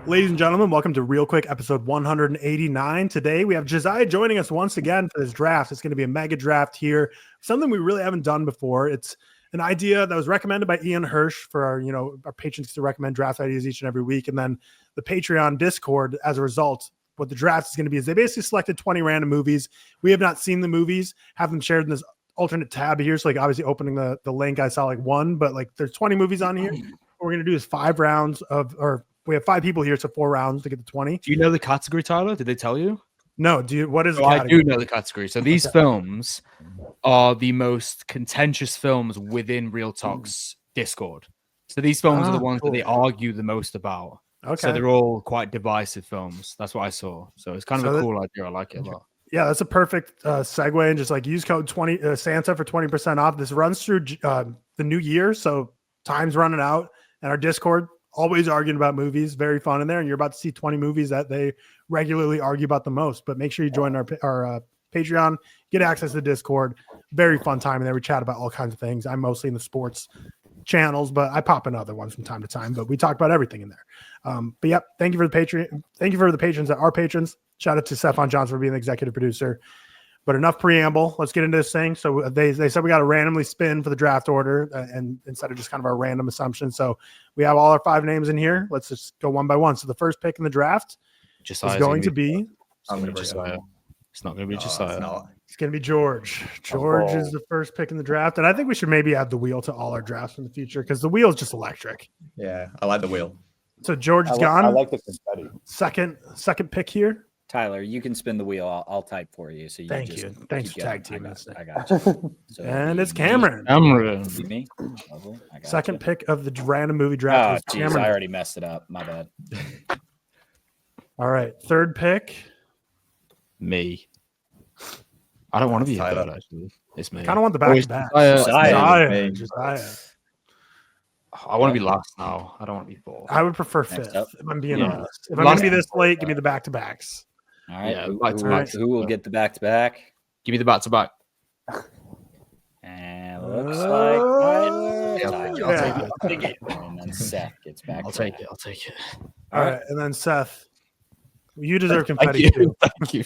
Ladies and gentlemen, welcome to ReelQuick episode 189. Today we have Josiah joining us once again for this draft. It's going to be a mega draft here, something we really haven't done before. It's an idea that was recommended by Ian Hirsch for our patrons to recommend draft ideas each and every week. And then the Patreon Discord, as a result, what the draft is going to be is they basically selected 20 random movies. We have not seen the movies, have them shared in this alternate tab here. So obviously opening the link, I saw one, but there's 20 movies on here. What we're going to do is 5 rounds we have 5 people here, so 4 rounds to get to 20. Do you know the category, Tyler? Did they tell you? No. What is the category? I do know the category. So these films are the most contentious films within ReelTok's Discord. So these films are the ones that they argue the most about. Okay. So they're all quite divisive films. That's what I saw. So it's kind of a cool idea. I like it a lot. Yeah, that's a perfect segue. And just use code 20 Santa for 20% off. This runs through the new year, so time's running out. And our Discord, always arguing about movies, very fun in there. And you're about to see 20 movies that they regularly argue about the most. But make sure you join our Patreon, get access to the Discord. Very fun time in there. We chat about all kinds of things. I'm mostly in the sports channels, but I pop in other ones from time to time. But we talk about everything in there. But yep, thank you for the Patreon. Thank you for the patrons that are patrons. Shout out to Seth Johnson for being the executive producer. But enough preamble. Let's get into this thing. So they said we got to randomly spin for the draft order, and instead of just kind of our random assumption. So we have all our 5 names in here. Let's just go one by one. So the first pick in the draft is going to be Josiah. It's not going to be Josiah. It's going to be George. George is the first pick in the draft, and I think we should maybe add the wheel to all our drafts in the future because the wheel is just electric. Yeah, I like the wheel. So George is gone. I like the confetti. Second pick here. Tyler, you can spin the wheel. I'll type for you. So thanks for tag teaming us. I got you. So and it's Cameron. Me. Second pick of the random movie draft. Oh, geez, I already messed it up. My bad. All right, third pick. Me. I don't want to be Tyler. Actually, it's me. I kind of want the back-to-back. Josiah. I want to be last now. I don't want to be 4th. I would prefer 5th. If I'm being honest. If I'm going to be this late, give me the back-to-backs. All right. Who will get the back-to-back? Give me the back-to-back. And looks like Tyler. I'll take it. And then Seth gets back. I'll take it. All right. And then Seth, you deserve confetti too. Thank you.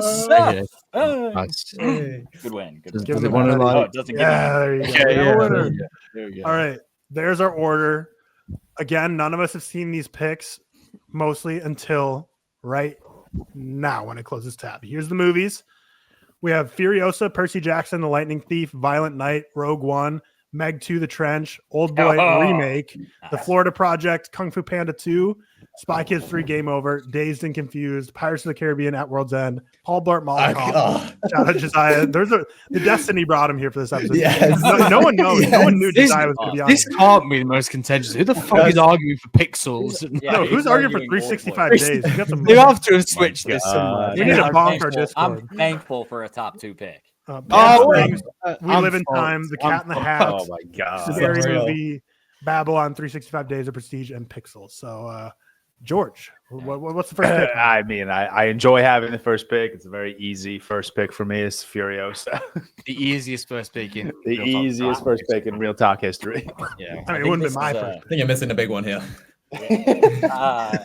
Seth. Nice. Good win. It doesn't give me there you go. All right. There's our order. Again, none of us have seen these picks mostly until right now when it closes tab. Here's the movies. We have Furiosa, Percy Jackson, The Lightning Thief, Violent Night, Rogue One, Meg 2, The Trench, Old Boy Remake, The Florida Project, Kung Fu Panda 2, Spy Kids 3 Game Over, Dazed and Confused, Pirates of the Caribbean at World's End, Paul Blart Mall Cop. Shout out Josiah. The Destiny brought him here for this episode. Yes. No one knows. Yes. No one knew Josiah was going to be on this here. Can't be the most contentious. Who the fuck is arguing for pixels? No, who's arguing for 365 days? You have to have switched this. We need to bonk our Discord. I'm thankful for a top 2 pick. We Live in Time, The Cat in the Hat. Oh my god! Scary Movie, Babylon, 365 Days of Prestige, and Pixels. So, George, what's the first pick? I mean, I enjoy having the first pick. It's a very easy first pick for me. Is Furiosa. The easiest first pick in ReelTok history. Yeah, I mean, it wouldn't be my first. I think you're missing a big one here.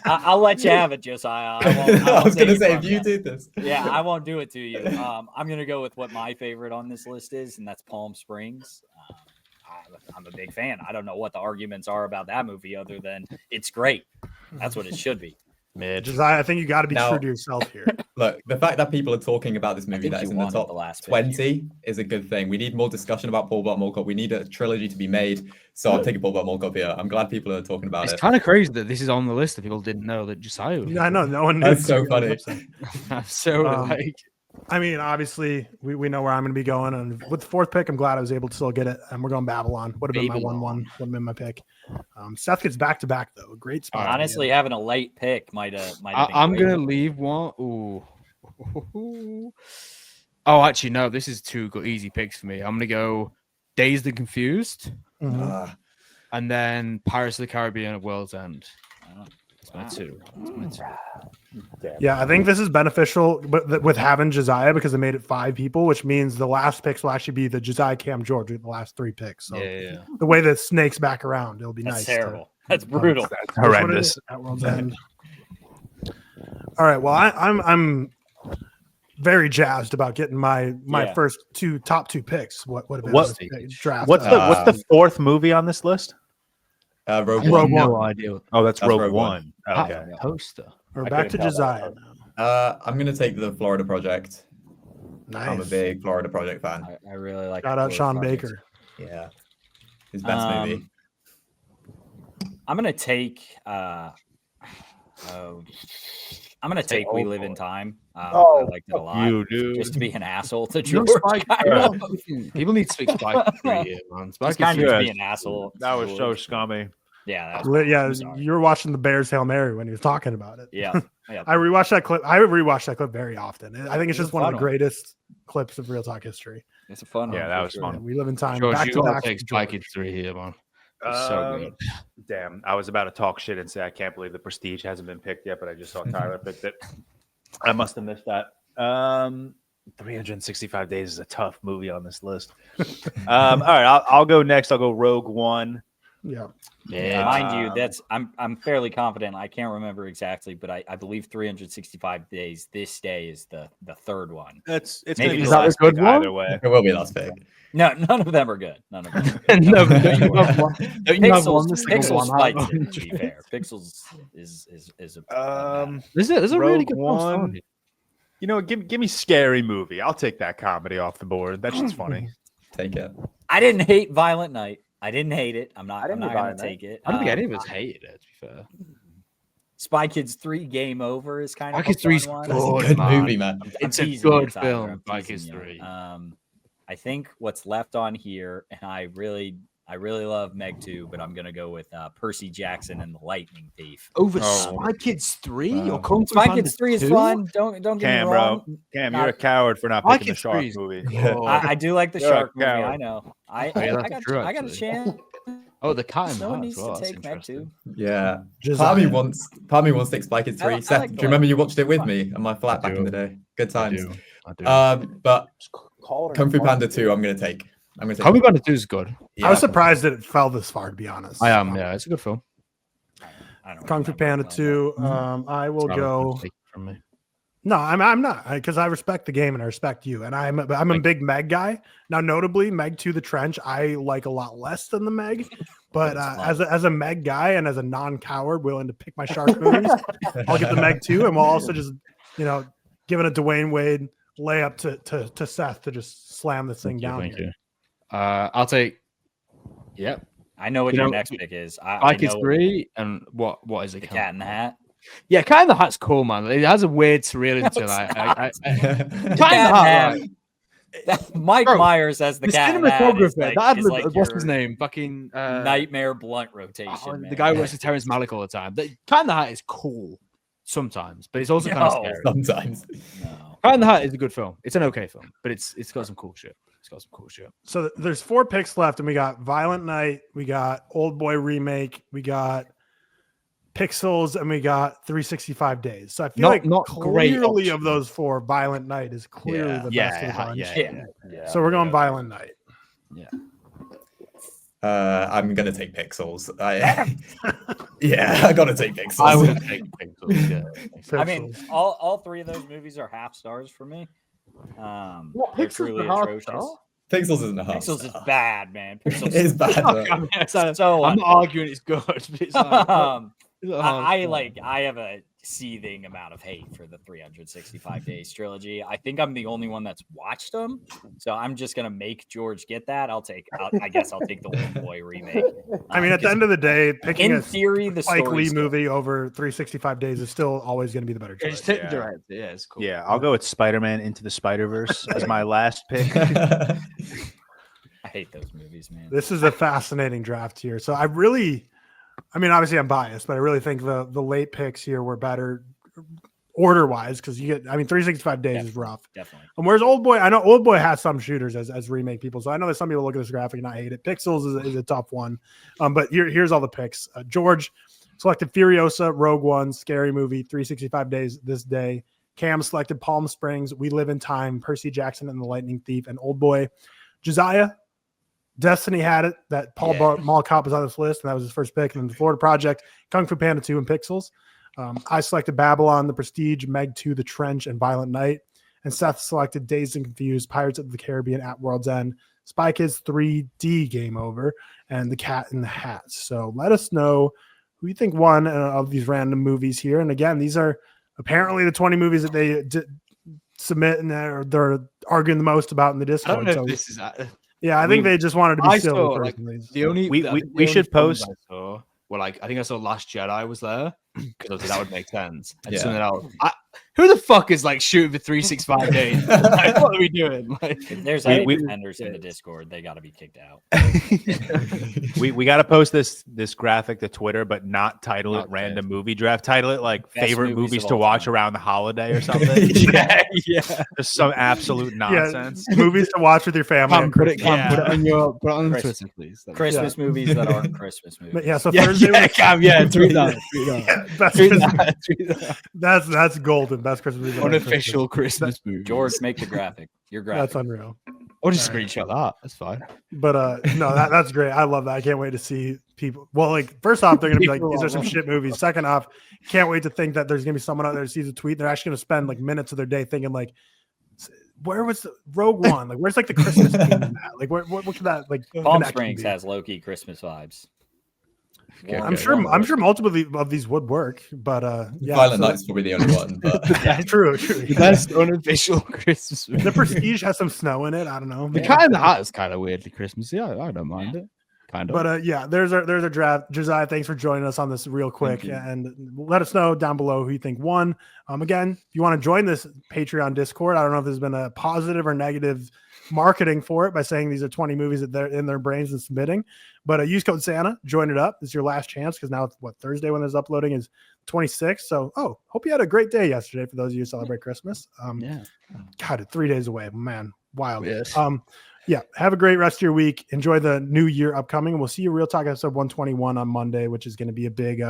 I'll let you have it, Josiah. I was going to say, if you do this. Yeah, I won't do it to you. I'm going to go with what my favorite on this list is, and that's Palm Springs. I'm a big fan. I don't know what the arguments are about that movie other than it's great. That's what it should be. Josiah, I think you got to be true to yourself here. Look, the fact that people are talking about this movie that is in the top 20 is a good thing. We need more discussion about Paul Blart Mall Cop. We need a trilogy to be made. So I'm taking Paul Blart Mall Cop here. I'm glad people are talking about it. It's kind of crazy that this is on the list that people didn't know that Josiah was. I know. No one knew. That's so funny. I mean, obviously, we know where I'm going to be going. And with the 4th pick, I'm glad I was able to still get it. And we're going Babylon. Would have been my 1-1. Would have been my pick. Seth gets back-to-back, though. Great spot. Honestly, having a late pick might have been I'm going to leave one. Ooh. Oh, actually, no. This is 2 easy picks for me. I'm going to go Dazed and Confused. Mm-hmm. And then Pirates of the Caribbean at World's End. That's my 2. Yeah, I think this is beneficial with having Josiah because it made it 5 people, which means the last picks will actually be the Josiah, Cam, George with the last 3 picks. So the way that snakes back around, it'll be That's nice. terrible. That's brutal. That's horrendous. At World's End. All right. Well, I'm very jazzed about getting my first top 2 picks. What have been What draft? what's the 4th movie on this list? Rogue Rogue One. One. No idea. Oh, that's Rogue Rogue One. Okay. Poster. We're back to Josiah now. I'm gonna take the Florida Project. Nice. I'm a big Florida Project fan. I really like. Shout out Sean Project. Baker. Yeah, his best movie. I'm gonna take. I'm gonna take We Live in Time. I liked it a lot. You do. Just to be an asshole to You're George. People need to speak Spike 3 here, man. Spike Just kind of Yes. to be an asshole. That was so scummy. Yeah. I'm sorry. You were watching the Bears Hail Mary when he was talking about it. Yeah. I rewatched that clip very often. I think it's just one of the greatest clips of Real Talk history. It's a fun one. Yeah, that for was sure. fun. We live in time. George, Back you to gotta back. take Spike 3 here, man. It's so good. Damn, I was about to talk shit and say I can't believe the Prestige hasn't been picked yet, but I just saw Tyler picked it. I must have missed that. 365 Days is a tough movie on this list. All right, I'll go next. I'll go Rogue One. Yeah. Mind you, that's I'm fairly confident. I can't remember exactly, but I believe 365 days. This day is the 3rd one. It's Maybe maybe the the last last good pick one? either way. It will be last pick. No, none of them are good. None of them. Are good. No, but don't you have one? Don't you have one? Pixels fights it, to be fair. Pixels is a There's a really Rogue good One. one. You know, give me scary movie. I'll take that comedy off the board. That shit's funny. Take it. I didn't hate Violent Night. I didn't hate it. I'm not didn't hate gonna Violent take it. I don't think any of us hated it, to be fair. Spy Kids 3 Game Over is kind of Spy Kids 3 's one. good. Good man. movie, man. It's a teasing you, good Tyler. film, I'm Spy teasing Kids you. 3. I think what's left on here, and I really love Meg 2, but I'm gonna go with Percy Jackson and the Lightning Thief. Over Spy Kids 3 or Kung Fu Spy Panda Kids 3 is 2? fun. Don't get Cam, me wrong. bro. Cam, you're a coward for not Spy picking the Kids shark 3 's movie. good. I do like the You're a shark movie. coward. I know. I Yeah, got that's true, I got a actually. chance. Oh, the cat in the No one hat needs as well. to That's take Meg interesting. 2. Yeah. Josiah. Part of me wants to take Spy Kids 3. I Seth, like do the you remember Lightning you watched it with Thief. me on my flat back in the day? Good times. I do. But Call it Kung Fu Panda 2, I'm gonna take. Kung Fu Panda 2 is good. Yeah. I was surprised that it fell this far, to be honest. I am, yeah. It's a good film. I don't Kung Fu remember Panda well, 2. I will It's not a go. mistake from me. No, I'm not, because I respect the game and I respect you, and I'm a big Meg guy. Now, notably, Meg 2: The Trench I like a lot less than the Meg, but as a Meg guy and as a non-coward willing to pick my shark movies, I'll get the Meg 2, and we'll also just giving a Dwayne Wade layup to Seth to just slam this thing down. Thank here. you. I'll take. Yep. I know what You your know, next pick is. Spy Kids 3 and what is it? The Cat in the Hat. Yeah, Cat in the Hat's cool, man. It has a weird surrealism to it. Cat in the Hat. Like, Mike Bro, Myers as the Cat in the Hat. cinematographer. Is like, That is had, like what's your his name? Fucking nightmare blunt rotation. the guy who works with Terrence Malick all the time. The Cat in the Hat is cool sometimes, but it's also kind of No. scary. Sometimes. No. Cat in the Hat is a good film. It's an okay film, but it's got some cool shit. So there's 4 picks left, and we got Violent Night, we got Old Boy remake, we got Pixels, and we got 365 Days. So I feel Not great clearly of options. those 4, Violent Night is clearly the best of the bunch. Yeah. So we're going Violent Night. I'm gonna take Pixels. I gotta take Pixels. I would take Pixels. Yeah. I mean, all 3 of those movies are half stars for me. They're Pixels truly are half atrocious. star? Pixels isn't a half Pixels is star. bad, man. It Pixels is bad. but- so I'm not arguing it's good. But it's like, I have a seething amount of hate for the 365 Days trilogy. I think I'm the only one that's watched them, so I'm just gonna make George get that. I guess I'll take the Old Boy remake. I mean, at the end of the day, picking in a theory, the Spike Lee story's good. movie over 365 Days is still always going to be the better choice. just take the director. Yeah, it's cool. Yeah, I'll go with Spider-Man Into the Spider-Verse as my last pick. I hate those movies, man. This is a fascinating draft here. So obviously I'm biased, but I really think the late picks here were better order wise, because 365 Days is rough. Definitely. And whereas Old Boy, I know Old Boy has some shooters as remake people, so I know that some people look at this graphic and I hate it. Pixels is a tough one, but here's all the picks. George, selected Furiosa, Rogue One, Scary Movie, 365 Days This Day. Cam selected Palm Springs, We Live in Time, Percy Jackson and the Lightning Thief, and Old Boy. Josiah, Destiny had it that Mall Cop was on this list, and that was his first pick. And then the Florida Project, Kung Fu Panda 2, and Pixels. I selected Babylon, The Prestige, Meg 2, The Trench, and Violent Night. And Seth selected Dazed and Confused, Pirates of the Caribbean, At World's End, Spy Kids 3D, Game Over, and The Cat in the Hat. So let us know who you think won of these random movies here. And again, these are apparently the 20 movies that they submit and they're arguing the most about in the Discord. I don't know if this is. I think they just wanted to be silly. Saw, like, we should post. I think I saw Last Jedi was there because that would make sense. And something else. Who the fuck is like shooting for 365 days? Like, what are we doing? Like, if there's any pretenders in the Discord, they got to be kicked out. we got to post this graphic to Twitter, but not title it random movie draft. Title it like Best favorite movies to watch around the holiday or something. Just some absolute nonsense. Movies to watch with your family. Put it on Twitter, please. Christmas movies that aren't Christmas movies. But so Thursday. Tweet that. That's golden. That's Christmas movie. Unofficial Christmas movie. George, make the graphic. Your graphic. That's unreal. I'll just screenshot that. That's fine. But no, that's great. I love that. I can't wait to see people. Well, like first off, they're gonna be like, these are some shit movies. Second off, can't wait to think that there's gonna be someone out there who sees a tweet. They're actually gonna spend like minutes of their day thinking like, where was the Rogue One? Like, where's like the Christmas theme in that? Like, what could that like? Palm Springs has low-key Christmas vibes. I'm sure multiple of these would work, but Violent Night's probably the only one. But true. The best unofficial Christmas movie. The Prestige has some snow in it. I don't know. The Cat in the Hat is kind of weirdly Christmassy. I don't mind it. Kind of. But there's a draft. Josiah, thanks for joining us on this real quick, and let us know down below who you think won. Again, if you want to join this Patreon Discord, I don't know if there's been a positive or negative marketing for it by saying these are 20 movies that they're in their brains and submitting, but use code Santa, join it up. It's your last chance because now it's Thursday when this uploading is 26. So hope you had a great day yesterday for those of you who celebrate Christmas. God, 3 days away, man, wild. Yes. Have a great rest of your week. Enjoy the new year upcoming. We'll see you ReelTok episode 121 on Monday, which is going to be a big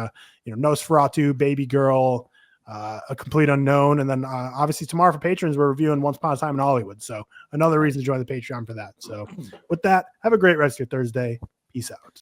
Nosferatu, Baby Girl, A Complete Unknown, and then obviously tomorrow for patrons we're reviewing Once Upon a Time in Hollywood, so another reason to join the Patreon for that. So with that, have a great rest of your Thursday. Peace out.